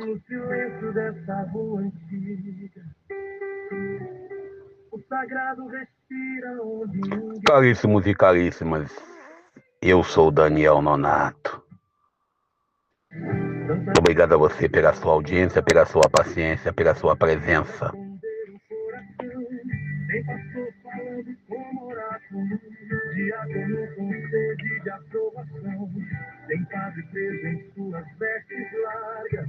No silêncio dessa rua antiga, o sagrado respira onde ninguém... Caríssimos e caríssimas, eu sou Daniel Nonato. Obrigado a você pela sua audiência, pela sua paciência, pela sua presença. Nem passou falando como oráculo, diácono com sede de aprovação. Tem padre preso em suas vestes largas,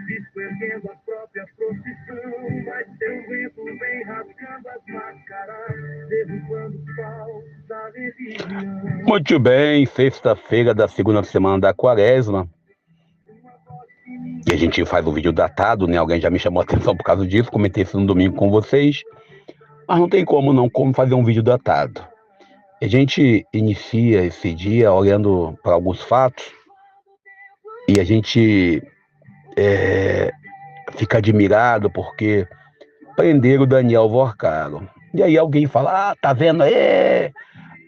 bispo erguendo a própria profissão. Vai ser o vento vem rasgando as máscaras, derrubando os paus da religião. Muito bem, sexta-feira da segunda semana da quaresma. E a gente faz o vídeo datado, né? Alguém já me chamou a atenção por causa disso, comentei isso no domingo com vocês. Mas não tem como fazer um vídeo datado. A gente inicia esse dia olhando para alguns fatos e a gente fica admirado porque prenderam o Daniel Vorcaro. E aí alguém fala, tá vendo aí?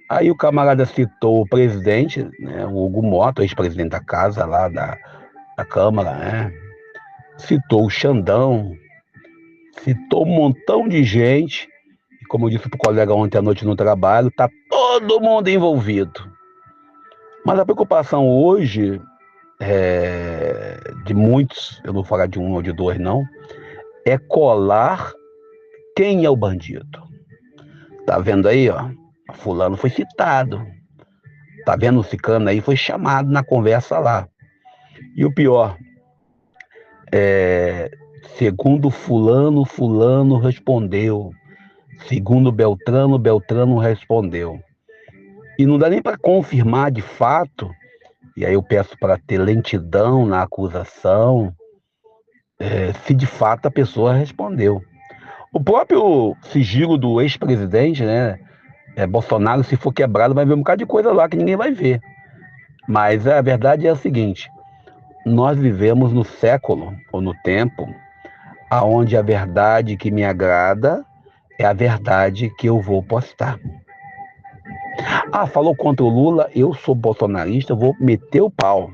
Aí o camarada citou o presidente, né, o Hugo Mota, ex-presidente da casa lá da Câmara, né? Citou o Xandão, citou um montão de gente. E como eu disse pro colega ontem à noite no trabalho, tá todo mundo envolvido. Mas a preocupação hoje, de muitos, eu não vou falar de um ou de dois não, é colar quem é o bandido. Tá vendo aí, ó? Fulano foi citado. Tá vendo o cicano aí? Foi chamado na conversa lá. E o pior, segundo fulano, fulano respondeu. Segundo Beltrano, Beltrano respondeu. E não dá nem para confirmar de fato, e aí eu peço para ter lentidão na acusação, se de fato a pessoa respondeu. O próprio sigilo do ex-presidente, né, Bolsonaro, se for quebrado, vai ver um bocado de coisa lá que ninguém vai ver. Mas a verdade é a seguinte, nós vivemos no século, ou no tempo, aonde a verdade que me agrada é a verdade que eu vou postar. Ah, falou contra o Lula, eu sou bolsonarista, eu vou meter o pau.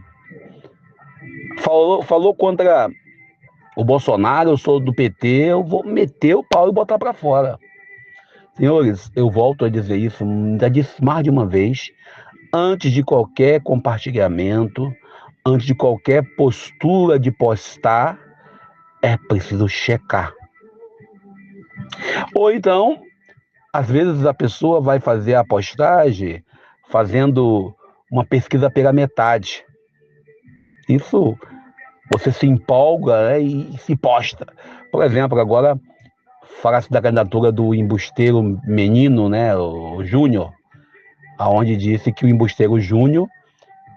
Falou contra o Bolsonaro, eu sou do PT, eu vou meter o pau e botar para fora. Senhores, eu volto a dizer isso, já disse mais de uma vez, antes de qualquer compartilhamento, antes de qualquer postura de postar, é preciso checar. Ou então, às vezes a pessoa vai fazer a postagem fazendo uma pesquisa pela metade. Isso, você se empolga, né, e se posta. Por exemplo, agora fala-se da candidatura do embusteiro menino, né, o Júnior, aonde disse que o embusteiro Júnior,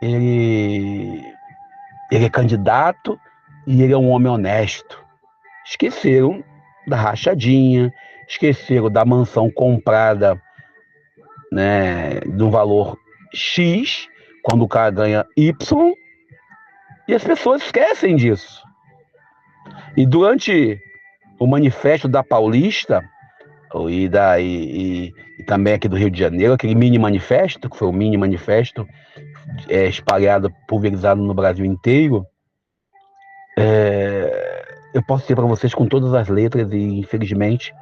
ele é candidato e ele é um homem honesto. Esqueceram da rachadinha, esqueceram da mansão comprada, né, de um valor X, quando o cara ganha Y, e as pessoas esquecem disso. E durante o manifesto da Paulista, e também aqui do Rio de Janeiro, aquele mini manifesto, que foi o mini manifesto espalhado, pulverizado no Brasil inteiro, eu posso dizer para vocês com todas as letras, e infelizmente,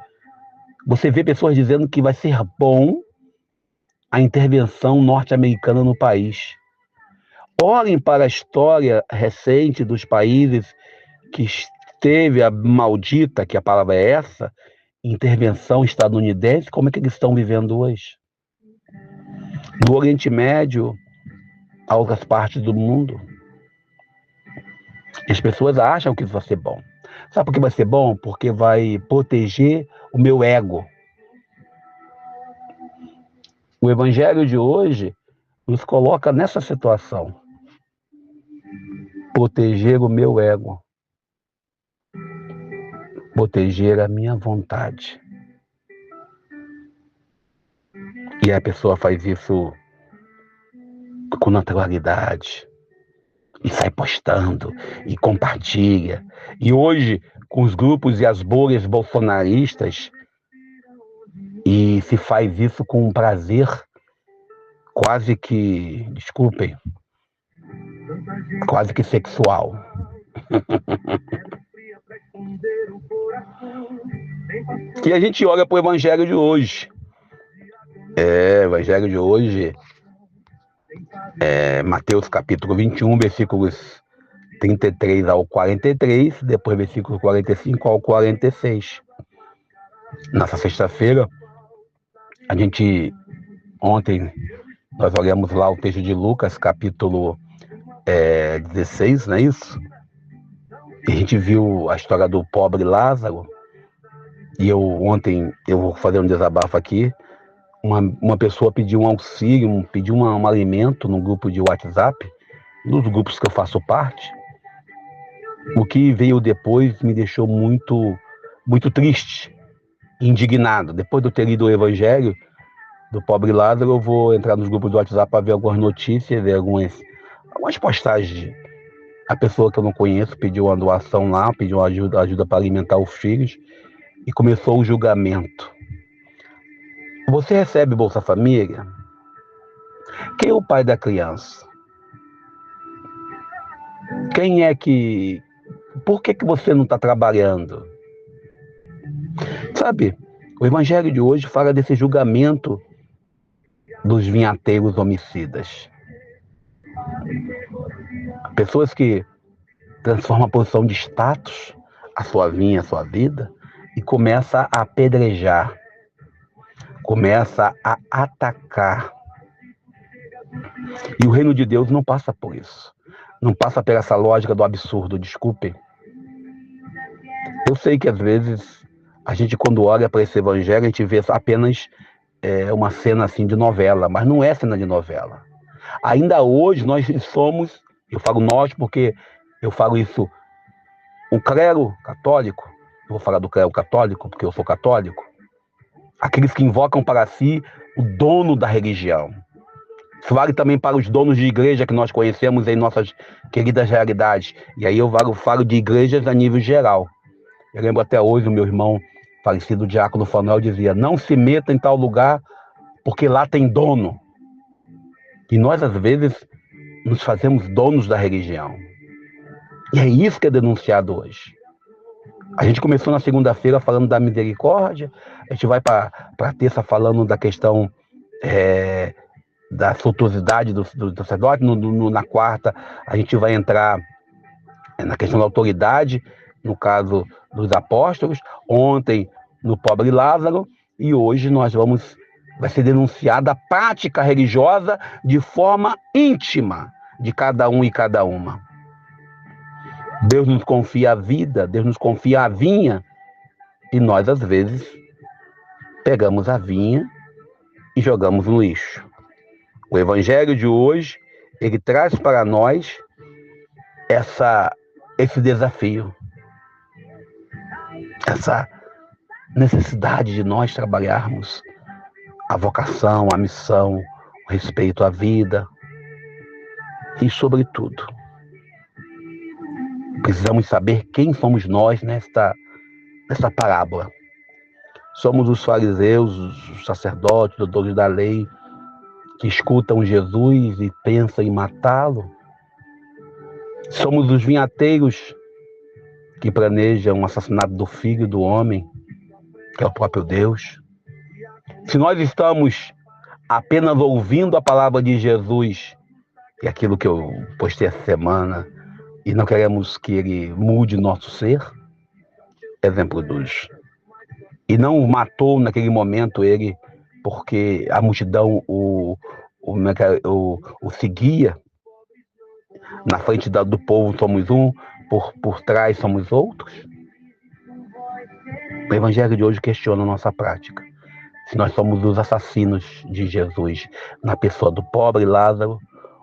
você vê pessoas dizendo que vai ser bom a intervenção norte-americana no país. Olhem para a história recente dos países que teve a maldita, que a palavra é essa, intervenção estadunidense, como é que eles estão vivendo hoje? Do Oriente Médio a outras partes do mundo. As pessoas acham que isso vai ser bom. Sabe por que vai ser bom? Porque vai proteger o meu ego. O evangelho de hoje nos coloca nessa situação. Proteger o meu ego. Proteger a minha vontade. E a pessoa faz isso com naturalidade. E sai postando, e compartilha. E hoje, com os grupos e as bolhas bolsonaristas, e se faz isso com um prazer desculpem, quase que sexual. E a gente olha para o Evangelho de hoje. O Evangelho de hoje é Mateus capítulo 21, versículos 33 ao 43, depois versículos 45 ao 46. Nessa sexta-feira, ontem, nós olhamos lá o texto de Lucas, capítulo 16, não é isso? E a gente viu a história do pobre Lázaro. E ontem, eu vou fazer um desabafo aqui, uma pessoa pediu um auxílio, pediu um alimento no grupo de WhatsApp, nos grupos que eu faço parte. O que veio depois me deixou muito, muito triste, indignado. Depois de eu ter lido o Evangelho do pobre Lázaro, eu vou entrar nos grupos do WhatsApp para ver algumas notícias, ver algumas postagens. A pessoa que eu não conheço pediu uma doação lá, pediu ajuda para alimentar os filhos, e começou o julgamento. Você recebe Bolsa Família? Quem é o pai da criança? Quem é que... Por que você não está trabalhando? Sabe, o Evangelho de hoje fala desse julgamento dos vinhateiros homicidas. Pessoas que transformam a posição de status, a sua vinha, a sua vida, e começa a apedrejar, começa a atacar. E o reino de Deus não passa por isso. Não passa por essa lógica do absurdo, desculpem. Eu sei que às vezes a gente, quando olha para esse evangelho, a gente vê apenas uma cena assim de novela, mas não é cena de novela. Ainda hoje nós somos, eu falo nós porque eu falo isso, o clero católico, eu vou falar do clero católico porque eu sou católico, aqueles que invocam para si o dono da religião. Isso vale também para os donos de igreja que nós conhecemos em nossas queridas realidades. E aí eu falo de igrejas a nível geral. Eu lembro até hoje o meu irmão falecido, o diácono Fanuel, dizia: não se meta em tal lugar porque lá tem dono. E nós, às vezes, nos fazemos donos da religião. E é isso que é denunciado hoje. A gente começou na segunda-feira falando da misericórdia, a gente vai para a terça falando da questão da suntuosidade do sacerdote, na quarta a gente vai entrar na questão da autoridade, no caso dos apóstolos, ontem no pobre Lázaro, e hoje vai ser denunciada a prática religiosa de forma íntima de cada um e cada uma. Deus nos confia a vida, Deus nos confia a vinha, e nós às vezes pegamos a vinha e jogamos no lixo. O evangelho de hoje, ele traz para nós esse desafio, essa necessidade de nós trabalharmos a vocação, a missão, o respeito à vida e, sobretudo, precisamos saber quem somos nós nesta parábola. Somos os fariseus, os sacerdotes, os doutores da lei, que escutam Jesus e pensam em matá-lo. Somos os vinhateiros que planejam o assassinato do filho do homem, que é o próprio Deus. Se nós estamos apenas ouvindo a palavra de Jesus, e aquilo que eu postei essa semana, e não queremos que ele mude nosso ser, exemplo dos... E não matou naquele momento ele porque a multidão o seguia. Na frente do povo somos um, por trás somos outros. O evangelho de hoje questiona a nossa prática. Se nós somos os assassinos de Jesus na pessoa do pobre Lázaro,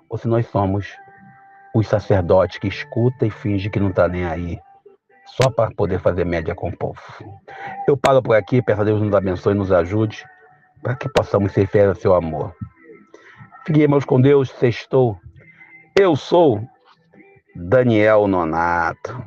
ou se nós somos os sacerdotes que escuta e finge que não está nem aí, só para poder fazer média com o povo. Eu paro por aqui, peço a Deus nos abençoe e nos ajude, para que possamos ser fiéis ao seu amor. Fiquem, irmãos, com Deus, sextou. Eu sou Daniel Nonato.